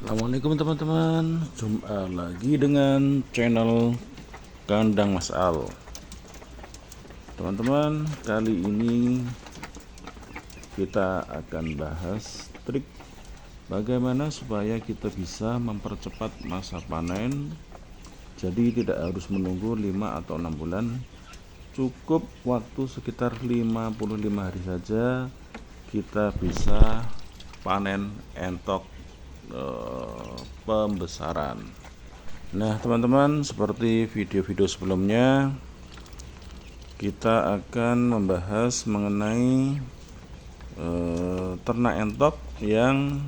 Assalamualaikum teman-teman, jumpa lagi dengan channel Kandang Mas Al. Teman-teman, kali ini kita akan bahas trik bagaimana supaya kita bisa mempercepat masa panen. Jadi tidak harus menunggu 5 atau 6 bulan, cukup waktu sekitar 55 hari saja kita bisa panen entok pembesaran. Nah teman-teman, seperti video-video sebelumnya, kita akan membahas mengenai ternak entok yang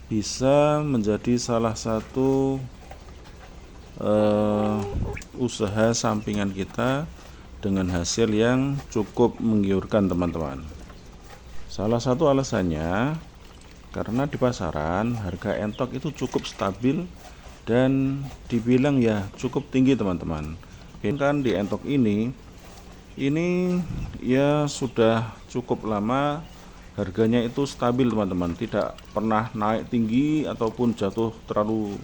bisa menjadi salah satu usaha sampingan kita dengan hasil yang cukup menggiurkan teman-teman. Salah satu alasannya karena di pasaran harga entok itu cukup stabil dan dibilang ya cukup tinggi teman-teman. Kan di entok ini ya sudah cukup lama harganya itu stabil teman-teman, tidak pernah naik tinggi ataupun jatuh terlalu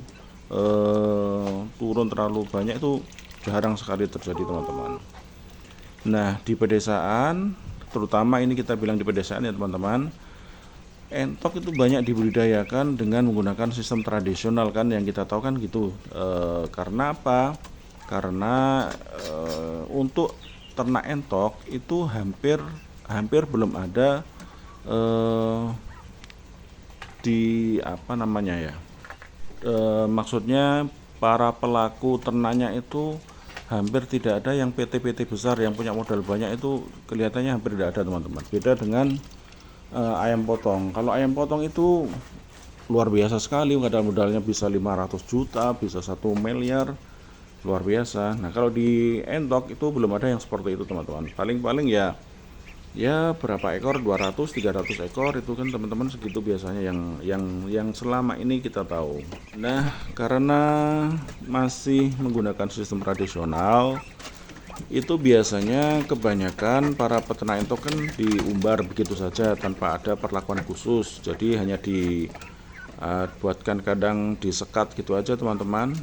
turun terlalu banyak, itu jarang sekali terjadi teman-teman. Nah di pedesaan, terutama ini kita bilang di pedesaan ya teman-teman, entok itu banyak dibudidayakan dengan menggunakan sistem tradisional kan, yang kita tahu kan gitu. Karena apa? Karena untuk ternak entok itu hampir belum ada di apa namanya ya, maksudnya para pelaku ternaknya itu hampir tidak ada yang PT-PT besar yang punya modal banyak, itu kelihatannya hampir tidak ada teman-teman. Beda dengan ayam potong. Kalau ayam potong itu luar biasa sekali, modalnya bisa 500 juta, bisa 1 miliar, luar biasa. Nah kalau di entok itu belum ada yang seperti itu teman-teman. Paling-paling ya berapa ekor, 200-300 ekor itu kan teman-teman, segitu biasanya yang selama ini kita tahu. Nah karena masih menggunakan sistem tradisional, itu biasanya kebanyakan para peternak entok kan diumbar begitu saja tanpa ada perlakuan khusus. Jadi hanya dibuatkan kandang disekat gitu aja teman-teman,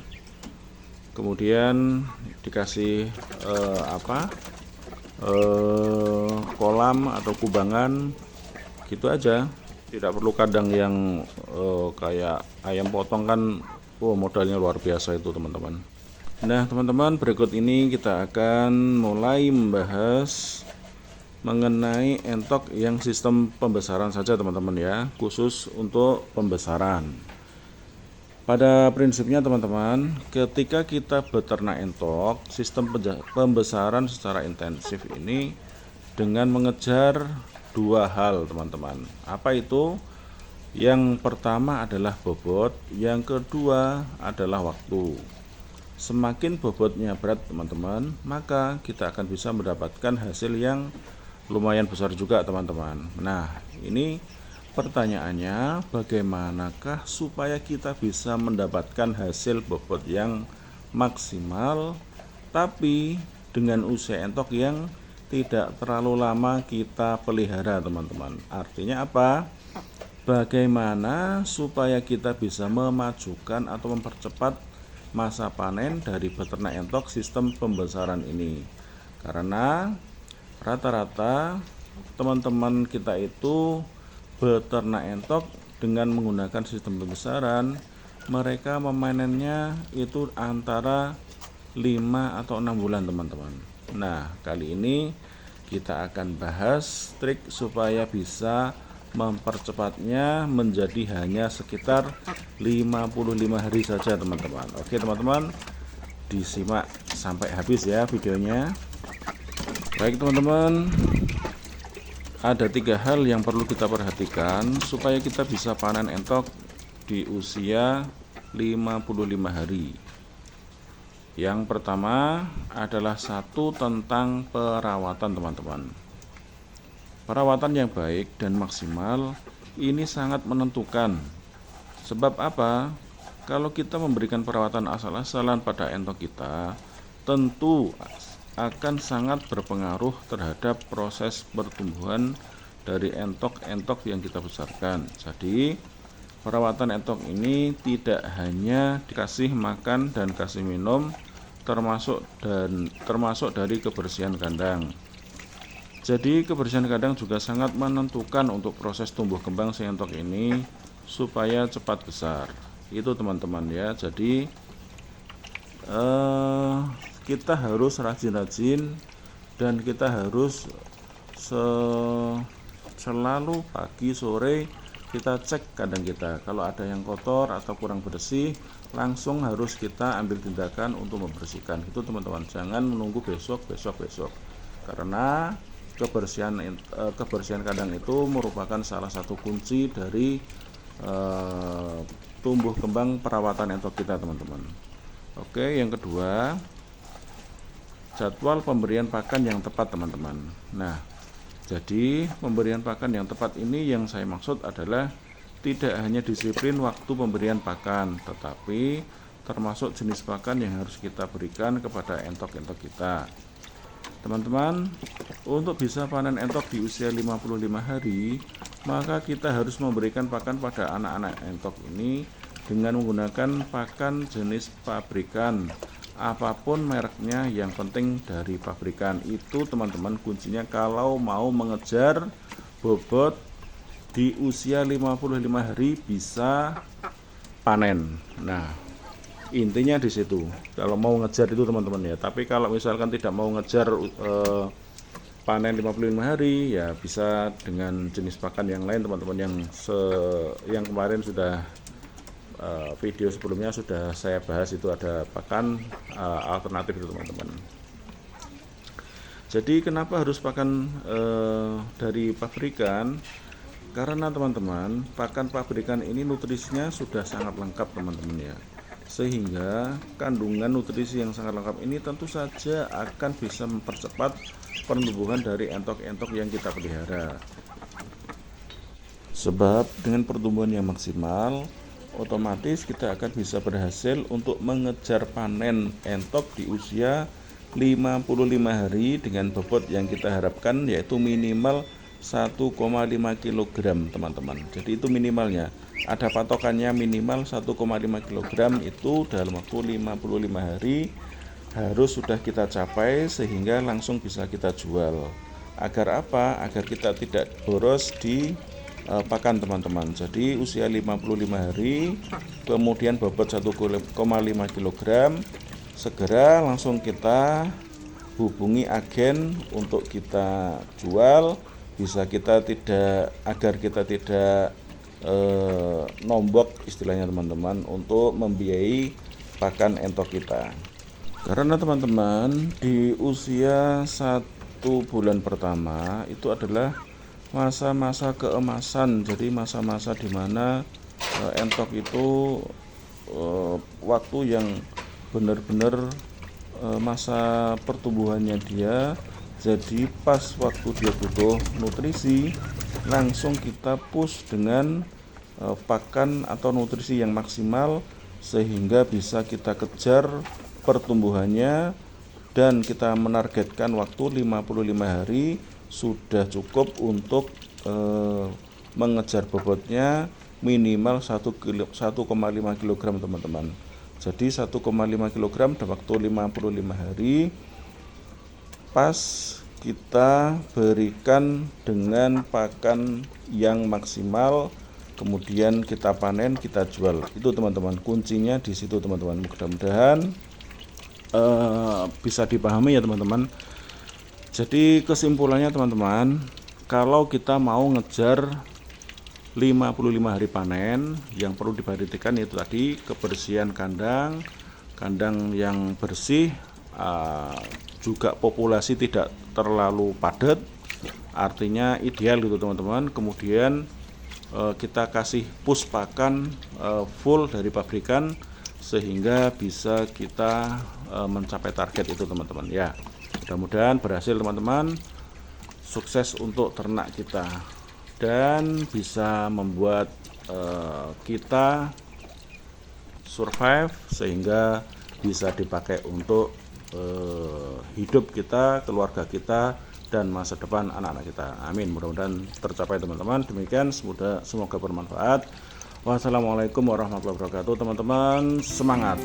kemudian dikasih kolam atau kubangan gitu aja. Tidak perlu kandang yang kayak ayam potong kan, modalnya luar biasa itu teman-teman. Nah teman-teman, berikut ini kita akan mulai membahas mengenai entok yang sistem pembesaran saja teman-teman ya, khusus untuk pembesaran. Pada prinsipnya teman-teman, ketika kita beternak entok, sistem pembesaran secara intensif ini dengan mengejar dua hal teman-teman. Apa itu? Yang pertama adalah bobot, yang kedua adalah waktu. Semakin bobotnya berat teman-teman, maka kita akan bisa mendapatkan hasil yang lumayan besar juga teman-teman. Nah ini pertanyaannya, bagaimanakah supaya kita bisa mendapatkan hasil bobot yang maksimal tapi dengan usia entok yang tidak terlalu lama kita pelihara teman-teman. Artinya apa? Bagaimana supaya kita bisa memajukan atau mempercepat masa panen dari beternak entok sistem pembesaran ini. Karena rata-rata teman-teman kita itu beternak entok dengan menggunakan sistem pembesaran, mereka memanennya itu antara 5 atau 6 bulan teman-teman. Nah kali ini kita akan bahas trik supaya bisa mempercepatnya menjadi hanya sekitar 55 hari saja teman-teman. Oke teman-teman, disimak sampai habis ya videonya. Baik teman-teman, ada 3 hal yang perlu kita perhatikan supaya kita bisa panen entok di usia 55 hari. Yang pertama adalah satu tentang perawatan teman-teman. Perawatan yang baik dan maksimal ini sangat menentukan. Sebab apa? Kalau kita memberikan perawatan asal-asalan pada entok kita, tentu akan sangat berpengaruh terhadap proses pertumbuhan dari entok-entok yang kita besarkan. Jadi perawatan entok ini tidak hanya dikasih makan dan kasih minum, termasuk dari kebersihan kandang. Jadi kebersihan kandang juga sangat menentukan untuk proses tumbuh kembang si entok ini supaya cepat besar. Itu teman-teman ya. Jadi kita harus rajin-rajin dan kita harus selalu pagi sore kita cek kandang kita. Kalau ada yang kotor atau kurang bersih, langsung harus kita ambil tindakan untuk membersihkan. Itu teman-teman, jangan menunggu besok. Karena kebersihan kandang itu merupakan salah satu kunci dari tumbuh kembang perawatan entok kita, teman-teman. Oke, yang kedua, jadwal pemberian pakan yang tepat, teman-teman. Nah, jadi pemberian pakan yang tepat ini yang saya maksud adalah tidak hanya disiplin waktu pemberian pakan, tetapi termasuk jenis pakan yang harus kita berikan kepada entok-entok kita. Teman-teman, untuk bisa panen entok di usia 55 hari, maka kita harus memberikan pakan pada anak-anak entok ini dengan menggunakan pakan jenis pabrikan, apapun mereknya, yang penting dari pabrikan. Itu teman-teman kuncinya kalau mau mengejar bobot di usia 55 hari bisa panen. Nah, intinya di situ. Kalau mau ngejar itu teman-teman ya. Tapi kalau misalkan tidak mau ngejar panen 55 hari, ya bisa dengan jenis pakan yang lain, teman-teman, yang kemarin sudah video sebelumnya sudah saya bahas. Itu ada pakan alternatif itu, teman-teman. Jadi kenapa harus pakan dari pabrikan? Karena teman-teman, pakan pabrikan ini nutrisinya sudah sangat lengkap, teman-teman ya. Sehingga kandungan nutrisi yang sangat lengkap ini tentu saja akan bisa mempercepat pertumbuhan dari entok-entok yang kita pelihara. Sebab dengan pertumbuhan yang maksimal, otomatis kita akan bisa berhasil untuk mengejar panen entok di usia 55 hari dengan bobot yang kita harapkan, yaitu minimal 1,5 kg, teman-teman. Jadi itu minimalnya. Ada patokannya minimal 1,5 kg itu dalam waktu 55 hari harus sudah kita capai sehingga langsung bisa kita jual. Agar apa? Agar kita tidak boros di pakan, teman-teman. Jadi usia 55 hari kemudian bobot 1,5 kg, segera langsung kita hubungi agen untuk kita jual. Agar kita tidak nombok istilahnya, teman-teman, untuk membiayai pakan entok kita. Karena teman-teman, di usia 1 bulan pertama itu adalah masa-masa keemasan. Jadi masa-masa di mana entok itu waktu yang benar-benar masa pertumbuhannya dia. Jadi pas waktu dia butuh nutrisi, langsung kita push dengan pakan atau nutrisi yang maksimal sehingga bisa kita kejar pertumbuhannya, dan kita menargetkan waktu 55 hari sudah cukup untuk mengejar bobotnya minimal 1,5 kg, teman-teman. Jadi 1,5 kg dalam waktu 55 hari pas kita berikan dengan pakan yang maksimal, kemudian kita panen, kita jual. Itu teman-teman, kuncinya di situ, teman-teman. Mudah-mudahan bisa dipahami ya, teman-teman. Jadi kesimpulannya, teman-teman, kalau kita mau ngejar 55 hari panen, yang perlu diperhatikan itu tadi kebersihan kandang yang bersih, juga populasi tidak terlalu padat, artinya ideal gitu, teman-teman. Kemudian kita kasih push pakan full dari pabrikan sehingga bisa kita mencapai target itu, teman-teman ya. Mudah-mudahan berhasil, teman-teman. Sukses untuk ternak kita dan bisa membuat kita survive sehingga bisa dipakai untuk hidup kita, keluarga kita, dan masa depan anak-anak kita. Amin. Mudah-mudahan tercapai, teman-teman. Demikian, semoga bermanfaat. Wassalamualaikum warahmatullahi wabarakatuh teman-teman, semangat.